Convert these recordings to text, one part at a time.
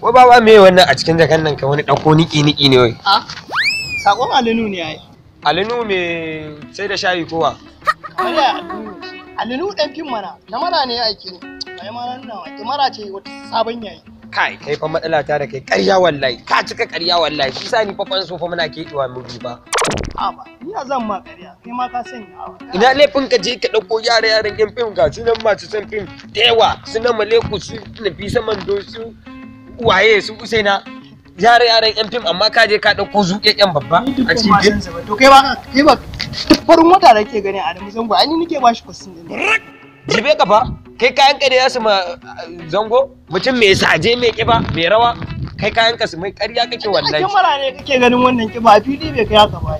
Wai baba me wannan a cikin jakan nan ka wani dauko niki ne wai? A sakon Alinu ne ai. Alinu me sai da shayi kowa? Wala Alinu dan fim mana. Na mara ne aiki ne. Ai mara nan wai mara ce wata sabon yayi. Kai fa matsala ta da kai ƙarya wallahi. Ka cika ƙarya wallahi. Shi sa ni fa fan so fa muna keɗewa mu ba. A ba, ni zan ma ƙarya. Kai ma ka sani a. Ina laifin ka je ka dauko yaran yan fim ga sunan masu san fim da yawa sunan Maleku su Nafisa Mando su waye su Usaina yaran yan fim amma ka je ka dauko zuƙeƙen babba a cikin to kai ba farin wata da ke gani a Adamu Zango ai ni nake ba shi kusin din jibe ka fa kai kayan ka da yasu ma zango mutum mai saje mai kiba mai rawa kai kayan ka su mai ƙarya kake wallahi kamera ne kake ganin wannan kiba a fili bai kai haka ba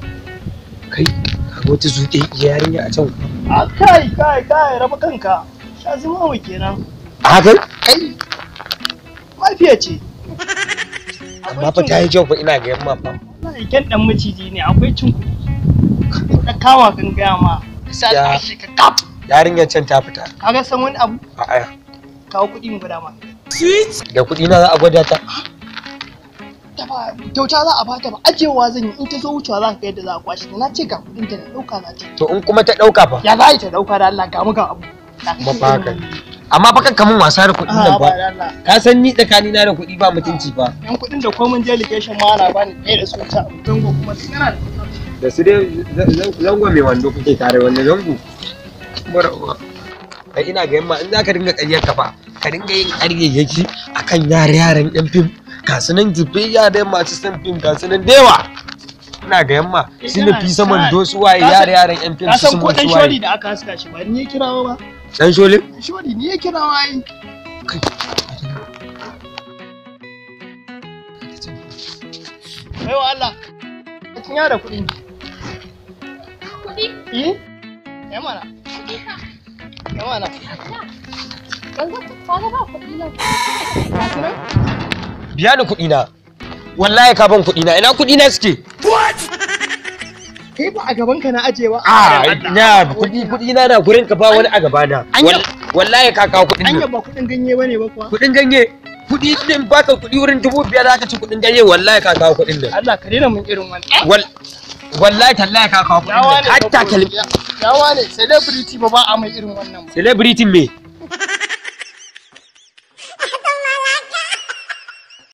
kai ka wata zuƙe yarinya a can kai raba kanka sha zuma mu kenan a haka kai mafiya ce amma fa ta yi kyau fa ina ga yamma fa wallahi kyan dan maciji ne akwai cin kuɗi ka kama kan gaya ma sai a shi ka kap yarinyar can ta fita kaga san wani abu a'a kawo kuɗi mu gwada ma da kuɗi na za a gwada ta kyauta za a bata ba ajewa zan yi in ta zo wucewa za ka ga yadda za a kwashe na ce ga kuɗin ta da ɗauka za ta to in kuma ta ɗauka fa ya za ta ɗauka da Allah ga mu ga abu ba fa haka amma fa kanka mun wasa da kuɗin nan ba ka san ni tsakani na da kuɗi ba mutunci ba yan kuɗin da komai delegation ma ana bani ɗaya da su ta zango kuma tana da su dai zango mai wando kuke tare wannan zango marawa kai ina ga yamma in za ka dinga ƙaryar ka fa ka dinga yin ƙaryayyaki akan yaran yan fim ga su nan jibe yaran masu san fim ga su nan da yawa ina ga yamma su ne fi saman dosu waye yaran yan fim su sun mutu waye ka san ko dan sholi da aka haska shi ba ni ya kirawo ba dan sholi sholi ni ya kirawo ai kai wa Allah kin yara kuɗi eh mana mana biya ni kuɗi na wallahi ka ban kuɗi na ina kuɗi na suke kai ba a gaban ka na aje ba na kuɗi na gurin ka ba wani a gaba na wallahi ka kawo kuɗin nan ba kuɗin ganye bane ba kuwa kuɗin ganye kuɗi din baka kuɗi wurin 5,000 zaka ci kuɗin ganye wallahi ka kawo kuɗin nan Allah ka daina mun irin wannan wallahi tallahi ka kawo kuɗin nan hatta kalmi yawa ne celebrity ba a mai irin wannan celebrity me